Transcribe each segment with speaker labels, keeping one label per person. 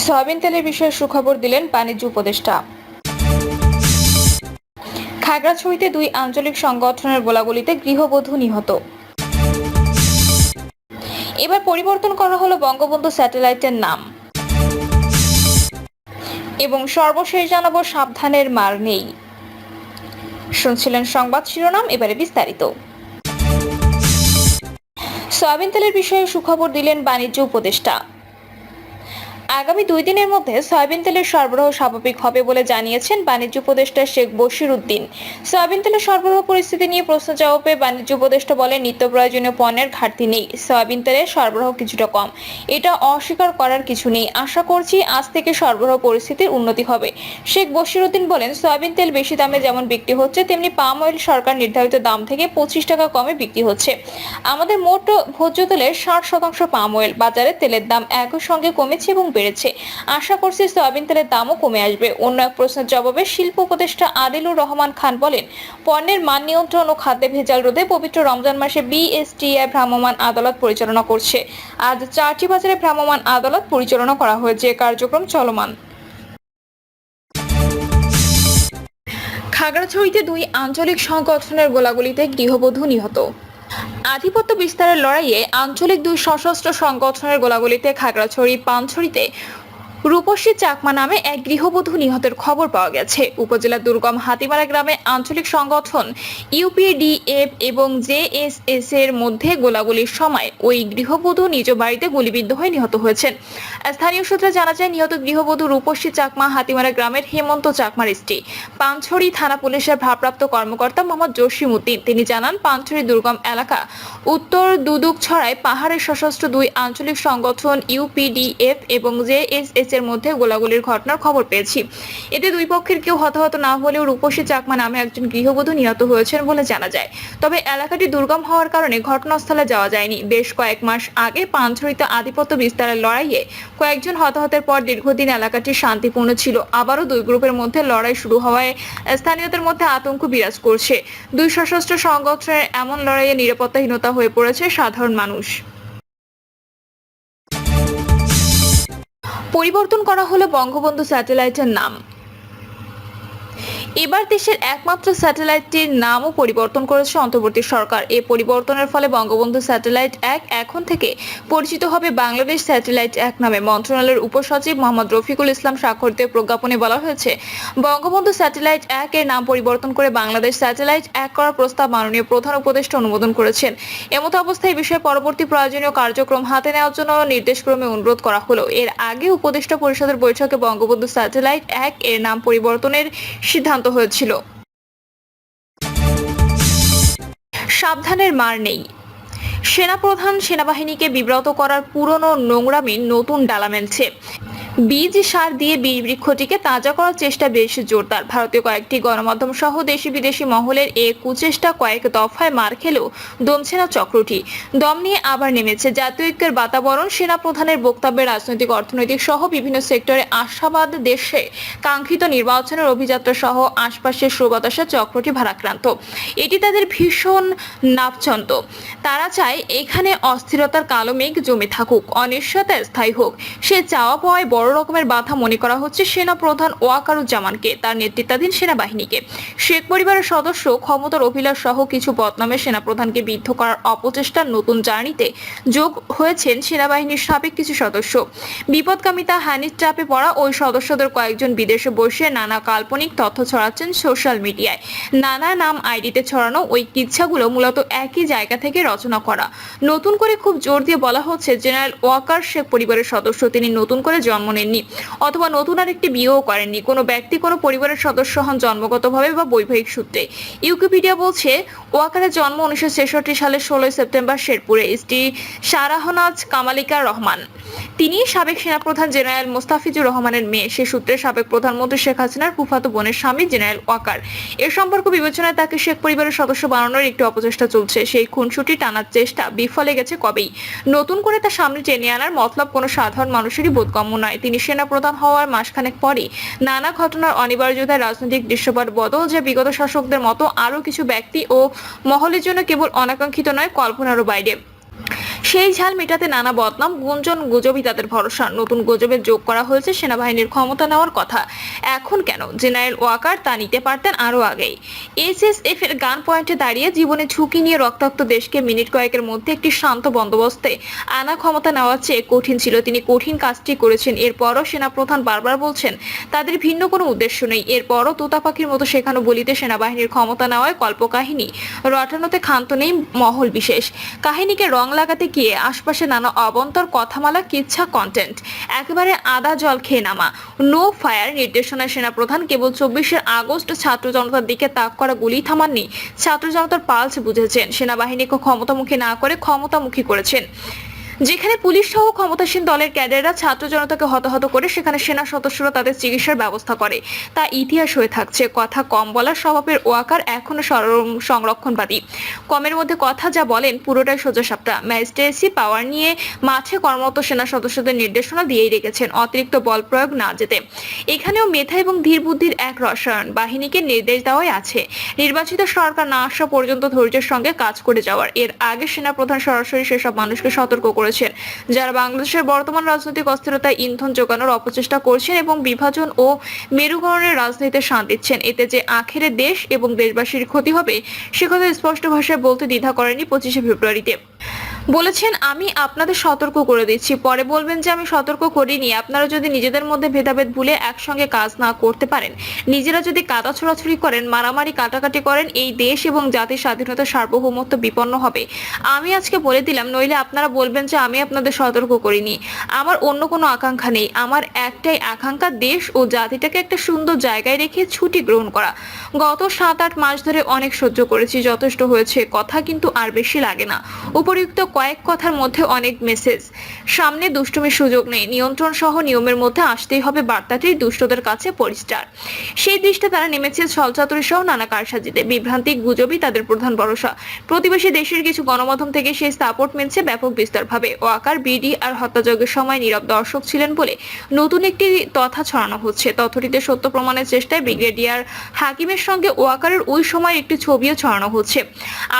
Speaker 1: Soybean তেলের বিষয়ে সুখবর দিলেন বাণিজ্য উপদেষ্টা। খাগড়াছড়িতে দুই আঞ্চলিক সংগঠনের গোলাগুলিতে গৃহবধূ নিহত। এবার পরিবর্তন করা হলো বঙ্গবন্ধু স্যাটেলাইটের নাম। এবং সর্বশেষ জানাবো, সাবধানের মার নেই। শুনছিলেন সংবাদ শিরোনাম, এবারে বিস্তারিত। সয়াবিন তেলের বিষয়ে সুখবর দিলেন বাণিজ্য উপদেষ্টা। আগামী 2 দিনের মধ্যে সয়াবিন তেলের সরবরাহ স্বাভাবিক হবে বলে জানিয়েছেন বাণিজ্য উপদেষ্টা শেখ বশির উদ্দিন। সয়াবিন তেলের সরবরাহ পরিস্থিতি নিয়ে প্রশ্ন জবাবে বাণিজ্য উপদেষ্টা বলেন, নিত্য প্রয়োজনীয় পণ্যের ঘাটতি নেই, সয়াবিন তেলের সরবরাহ কিছুটা কম, এটা অস্বীকার করার কিছু নেই। আশা করছি আজ থেকে সরবরাহ পরিস্থিতির উন্নতি হবে। শেখ বশির উদ্দিন বলেন, সয়াবিন তেল বেশি দামে যেমন বিক্রি হচ্ছে, তেমনি পাম অয়েল সরকার নির্ধারিত দাম থেকে 25 টাকা কমে বিক্রি হচ্ছে। আমাদের মোট ভোজ্য তেলের 60% পাম অয়েল। বাজারে তেলের দাম একই সঙ্গে কমেছে এবং বেড়েছে। আশা করছি সয়াবিন তেলের দামও কমে আসবে। অন্য এক প্রশ্নের জবাবে শিল্প উপদেষ্টা আদিলুর রহমান খান বলেন, পণ্যের মান নিয়ন্ত্রণ ও খাদ্যে ভেজাল রোধে পবিত্র রমজান মাসে বিএসটিআই ভ্রাম্যমাণ আদালত পরিচালনা করছে। আজ 4টি বাজারে ভ্রাম্যমাণ আদালত পরিচালনা করা হয়েছে, কার্যক্রম চলমান। খাগড়াছড়িতে দুই আঞ্চলিক সংগঠনের গোলাগুলিতে গৃহবধূ নিহত। আধিপত্য বিস্তারের লড়াইয়ে আঞ্চলিক দুই সশস্ত্র সংগঠনের গোলাগুলিতে খাগড়াছড়ি পানছড়িতে রূপসী চাকমা নামে এক গৃহবধূ নিহতের খবর পাওয়া গেছে। উপজেলার দুর্গম হাতিমারা গ্রামে আঞ্চলিক সংগঠন ইউপিডিএফ এবং জেএসএস এর মধ্যে গোলাগুলির সময় ওই গৃহবধূ নিজ বাড়িতে গুলিবিদ্ধ হয়ে নিহত হয়েছেন। স্থানীয় সূত্রে জানা যায়, নিহত গৃহবধূ রূপসী চাকমা হাতিমারা গ্রামের হেমন্ত চাকমার স্ত্রী। পানছড়ি থানা পুলিশের ভারপ্রাপ্ত কর্মকর্তা মোহাম্মদ জসিম উদ্দিন তিনি জানান, পানছড়ি দুর্গম এলাকা উত্তর দুদুকছড়ায় পাহাড়ের সশস্ত্র দুই আঞ্চলিক সংগঠন ইউপিডিএফ এবং জেএসএস এর মধ্যে গোলাগুলির ঘটনার খবর পেয়েছি। এতে দুই পক্ষের কেউ হতাহত না হলেও রূপসী চাকমা নামে একজন গৃহবধূ নিহত হয়েছেন বলে জানা যায়। তবে এলাকাটি দুর্গম হওয়ার কারণে ঘটনাস্থলে যাওয়া যায়নি। বেশ কয়েক মাস আগে পানছড়িতে আধিপত্য বিস্তারের লড়াইয়ে কয়েকজন হতাহতের পর দীর্ঘদিন এলাকাটি শান্তিপূর্ণ ছিল। আবারও দুই গ্রুপের মধ্যে লড়াই শুরু হওয়ায় স্থানীয়দের মধ্যে আতঙ্ক বিরাজ করছে। দুই সশস্ত্র সংগঠনের এমন লড়াইয়ে নিরাপত্তাহীনতা হয়ে পড়েছে সাধারণ মানুষ। পরিবর্তন করা হলো বঙ্গবন্ধু স্যাটেলাইটের নাম। এবার দেশের একমাত্র স্যাটেলাইটটির নামও পরিবর্তন করেছে অন্তর্বর্তী সরকার। এই পরিবর্তনের ফলে বঙ্গবন্ধু স্যাটেলাইট 1 এখন থেকে পরিচিত হবে বাংলাদেশ স্যাটেলাইট 1 নামে। মন্ত্রণালয়ের উপসচিব মোহাম্মদ রফিকুল ইসলাম স্বাক্ষরিত প্রজ্ঞাপনে বলা হয়েছে, বঙ্গবন্ধু স্যাটেলাইট 1 এর নাম পরিবর্তন করে বাংলাদেশ স্যাটেলাইট 1 করার প্রস্তাব মাননীয় প্রধান উপদেষ্টা অনুমোদন করেছেন। এমত অবস্থায় এই বিষয়ে পরবর্তী প্রয়োজনীয় কার্যক্রম হাতে নেওয়ার জন্য নির্দেশক্রমে অনুরোধ করা হলো। এর আগে উপদেষ্টা পরিষদের বৈঠকে বঙ্গবন্ধু স্যাটেলাইট 1 এর নাম পরিবর্তনের সিদ্ধান্ত হয়েছিল। সাবধানের মার নেই। সেনাপ্রধান সেনাবাহিনীকে বিব্রত করার পুরনো নোংরামির নতুন ডালা মেলছে। বীজ সার দিয়ে বৃক্ষটিকে তাজা করার চেষ্টা বেশ জোরদার। ভারতীয় কয়েকটি গণমাধ্যম সহ দেশি বিদেশি মহলের এ কুচেষ্টা কয়েক দফায় মার খেলেও দমছে না চক্রটি। দম নিয়ে আবার নেমেছে। জাতীয় ঐক্যের বাতাবরণ, সেনাপ্রধানের বক্তব্যে রাজনৈতিক অর্থনৈতিক সহ বিভিন্ন সেক্টরে আশাবাদ, দেশে কাঙ্ক্ষিত নির্বাচনের অভিযাত্রা সহ আশপাশের সুবাতাসে চক্রটি ভারাক্রান্ত। এটি তাদের ভীষণ নাপছন্দ। তারা চায় এখানে অস্থিরতার কালো মেঘ জমে থাকুক, অনিশ্চয়তা স্থায়ী হোক। সে চাওয়া পাওয়ায় বড় রকমের বাধা মনে করা হচ্ছে সেনাপ্রধান ওয়াকারুজ্জামানকে, তার নেতৃত্বাধীন সেনাবাহিনীকে। শেখ পরিবারের সদস্য, ক্ষমতার অভিলাষ সহ কিছু বদনামে সেনাপ্রধানকে বিদ্ধ করার অপচেষ্টার নতুন জার্নিতে যোগ হয়েছেন সেনাবাহিনীর সাবেক কিছু সদস্য। বিপদকামিতা হানির চাপে পড়া ওই সদস্যদের কয়েকজন বিদেশে বসে নানা কাল্পনিক তথ্য ছড়াচ্ছেন সোশ্যাল মিডিয়ায়। নানা নাম আইডিতে ছড়ানো ওই কিচ্ছাগুলো মূলত একই জায়গা থেকে রচনা করা। নতুন করে খুব জোর দিয়ে বলা হচ্ছে, জেনারেল ওয়াকার শেখ পরিবারের সদস্য, তিনি নতুন করে জন্ম নেননি অথবা নতুন আরেকটি বিয়েও করেননি। কোনো ব্যক্তি কোনো পরিবারের সদস্য হন জন্মগতভাবে বা বৈবাহিক সূত্রে। উইকিপিডিয়া বলছে, ওয়াকারের জন্ম 1966 সালের 16 সেপ্টেম্বর শেরপুরে। স্ত্রী শাহরাহনাজ কামালিকা রহমান, তিনি সাবেক সেনাপ্রধান জেনারেল মোস্তাফিজুর রহমানের মেয়ে। সে সূত্রে সাবেক প্রধানমন্ত্রী শেখ হাসিনার ফুফাতো বোনের স্বামী জেনারেল ওয়াকার। এর সম্পর্ক বিবেচনায় তাকে শেখ পরিবারের সদস্য বানানোর একটি অপচেষ্টা চলছে। সেই খুনসুটি টানার চেষ্টা বিফলে গেছে কবেই। নতুন করে তার সামনে টেনে আনার মতলব কোনো সাধারণ মানুষেরই বোধগম্য নয়। তিনি সেনাপ্রধান হওয়ার মাসখানেক পরই নানা ঘটনার অনিবার্যতায় রাজনৈতিক দৃশ্যপট বদল, যে বিগত শাসকদের মতো আরও কিছু ব্যক্তি ও মহলের জন্য কেবল অনাকাঙ্ক্ষিত নয়, কল্পনারও বাইরে। সেই ঝাল মেটাতে নানা বদনাম, গুঞ্জন, গুজবই তাদের ভরসা। নতুন গুজবে যোগ করা হয়েছে সেনাবাহিনীর ক্ষমতা নেওয়ার কথা। এখন কেন? জেনারেল ওয়াকার তা নিতে পারতেন আরো আগেই। এসএসএফ এর গান পয়েন্টে দাঁড়িয়ে জীবনে ঝুঁকি নিয়ে রক্তাক্ত দেশকে মিনিট কয়েকের মধ্যে একটি শান্ত বন্দোবস্তে আনা ক্ষমতা নেওয়ার চেয়ে কঠিন ছিল। তিনি কঠিন কাজটি করেছেন। এরপরও সেনাপ্রধান বারবার বলছেন তাদের ভিন্ন কোনো উদ্দেশ্য নেই। এরপরও তোতা পাখির মতো শেখানো বলিতে সেনাবাহিনীর ক্ষমতা নেওয়ায় কল্পকাহিনী রটানোতে ক্ষান্ত নেই মহল বিশেষ। কাহিনীকে রং লাগাতে গিয়ে আশপাশে নানা অবন্তর, কথামালা, কিচ্ছা, কন্টেন্ট একেবারে আদা জল খেয়ে নামা। নো ফায়ার নির্দেশনায় সেনাপ্রধান কেবল 24শে আগস্ট ছাত্র জনতার দিকে তাক করা গুলি থামাননি, ছাত্র জনতার পালস বুঝেছেন। সেনাবাহিনীকে ক্ষমতামুখী না করে ক্ষমতামুখী করেছেন। যেখানে পুলিশ সহ ক্ষমতাসীন দলের ক্যাডাররা ছাত্র জনতাকে হতাহত করে সেখানে সেনা সদস্যরা তাদের চিকিৎসার ব্যবস্থা করে, তা ইতিহাস হয়ে থাকছে। কথা কম বলার স্বভাবের ওয়াকার এখনো সংরক্ষণবাদী। কমের মধ্যে কথা যা বলেন পুরোটাই সোজাসাপটা। ম্যাজিস্ট্রেসি পাওয়ার নিয়ে মাঠে কর্মরত সেনা সদস্যদের নির্দেশনা দিয়েই রেখেছেন অতিরিক্ত বল প্রয়োগ না যেতে। এখানেও মেধা এবং ধীর বুদ্ধির এক রসায়ন। বাহিনীকে নির্দেশ দেওয়াই আছে নির্বাচিত সরকার না আসা পর্যন্ত ধৈর্যের সঙ্গে কাজ করে যাওয়ার। এর আগে সেনাপ্রধান সরাসরি সেসব মানুষকে সতর্ক করেছেন যারা বাংলাদেশের বর্তমান রাজনৈতিক অস্থিরতায় ইন্ধন যোগানোর অপচেষ্টা করছেন এবং বিভাজন ও মেরুকরণের রাজনীতিতে শান দিচ্ছেন। এতে যে আখেরে দেশ এবং দেশবাসীর ক্ষতি হবে সে কথা স্পষ্ট ভাষায় বলতে দ্বিধা করেনি 25শে ফেব্রুয়ারিতে। বলেছেন, আমি আপনাদের সতর্ক করে দিচ্ছি, পরে বলবেন যে আমি সতর্ক করিনি। আপনারা যদি নিজেদের মধ্যে ভেদাভেদ ভুলে একসঙ্গে কাজ না করতে পারেন, নিজেরা যদি কাদা ছোড়াছুড়ি করেন, মারামারি কাটাকাটি করেন, এই দেশ এবং জাতির স্বাধীনতা সার্বভৌমত্ব বিপন্ন হবে। আমি আজকে বলে দিলাম, নইলে আপনারা বলবেন যে আমি আপনাদের সতর্ক করিনি। আমার অন্য কোনো আকাঙ্ক্ষা নেই। আমার একটাই আকাঙ্ক্ষা, দেশ ও জাতিটাকে একটা সুন্দর জায়গায় রেখে ছুটি গ্রহণ করা। গত 7-8 মাস ধরে অনেক সহ্য করেছি, যথেষ্ট হয়েছে। কথা কিন্তু আর বেশি লাগে না। উপরিউক্ত কয়েক কথার মধ্যে অনেক মেসেজ। সামনে দুষ্টুমির সুযোগ নেই। নিয়ন্ত্রণ সহ নিয়মের মধ্যে আসতেই হবে বার্তাটি দুষ্টদের কাছে পরিষ্কার। সেই দৃষ্টে তারা নেমেছে ছলচাতুরি সহ নানা কারসাজিতে। বিভ্রান্তি, গুজবই তাদের প্রধান ভরসা। প্রতিবেশী দেশের কিছু গণমাধ্যম থেকে সেই সাপোর্ট মিলছে ব্যাপক বিস্তারভাবে। ওয়াকার বিডি আর হত্যাযজ্ঞের সময় নীরব দর্শক ছিলেন বলে নতুন একটি তথা ছড়ানো হচ্ছে। তথ্যটিতে সত্য প্রমাণের চেষ্টায় ব্রিগেডিয়ার হাকিমের সঙ্গে ওয়াকারের ওই সময় একটি ছবিও ছড়ানো হচ্ছে।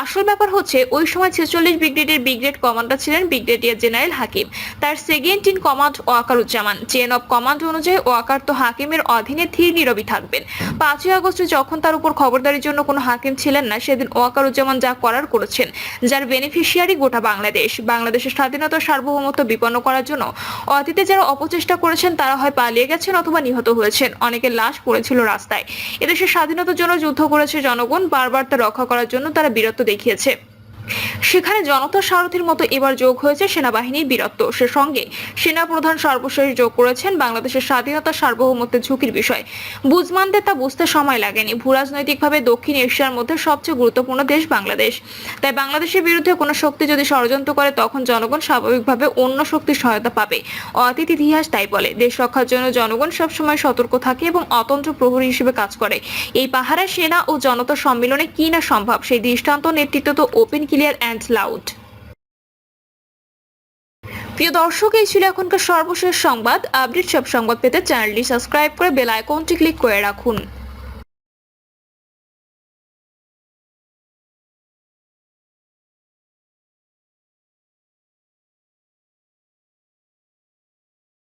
Speaker 1: আসল ব্যাপার হচ্ছে ওই সময় 46 ব্রিগেডের ব্রিগেড কমান্ডার ছিলেন ব্রিগেডিয়ার জেনারেল হাকিম, তার second in command Wakeruzzaman. Chain of command অনুযায়ী ওয়াকার তো হাকিমের অধীনে ধীর নীরবই থাকবেন। 5ই আগস্টে যখন তার উপর খবরদারির জন্য কোনো হাকিম ছিলেন না, সেদিন ওয়াকারুজ্জামান যা করার করেছেন, যার বেনিফিশিয়ারি গোটা বাংলাদেশ। বাংলাদেশের স্বাধীনতা সার্বভৌমত্ব বিপন্ন করার জন্য অতীতে যারা অপচেষ্টা করেছেন তারা হয় পালিয়ে গেছেন অথবা নিহত হয়েছেন। অনেকের লাশ পড়েছিল রাস্তায়। এদেশের স্বাধীনতার জন্য যুদ্ধ করেছে জনগণ, বারবার তা রক্ষা করার জন্য তারা বীরত্ব দেখিয়েছে। সেখানে জনতার সারথীর মতো এবার যোগ হয়েছে সেনাবাহিনীর বীরত্ব। সে সঙ্গে সেনাপ্রধান সর্বশেষ যোগ করেছেন বাংলাদেশের স্বাধীনতা সার্বভৌমত্বের ঝুঁকির বিষয়। বুঝমানদের তা বুঝতে সময় লাগেনি। ভূরাজনৈতিকভাবে দক্ষিণ এশিয়ার মধ্যে সবচেয়ে গুরুত্বপূর্ণ দেশ বাংলাদেশ। তাই বাংলাদেশের বিরুদ্ধে কোনো শক্তি যদি ষড়যন্ত্র করে তখন জনগণ স্বাভাবিকভাবে অন্য শক্তির সহায়তা পাবে। অতীত ইতিহাস তাই বলে। দেশ রক্ষার জন্য জনগণ সবসময় সতর্ক থাকে এবং অতন্ত্র প্রহরী হিসেবে কাজ করে। এই পাহাড়ে সেনা ও জনতার সম্মিলনে কি না সম্ভব সেই দৃষ্টান্ত নেতৃত্ব তো ওপেন, ক্লিয়ার অ্যান্ড লাউড। প্রিয় দর্শক, এই ছিল এখনকার সর্বশেষ সংবাদ। আপডেট সব সংবাদ পেতে চ্যানেলটি সাবস্ক্রাইব করে বেল আইকনটি ক্লিক করে রাখুন।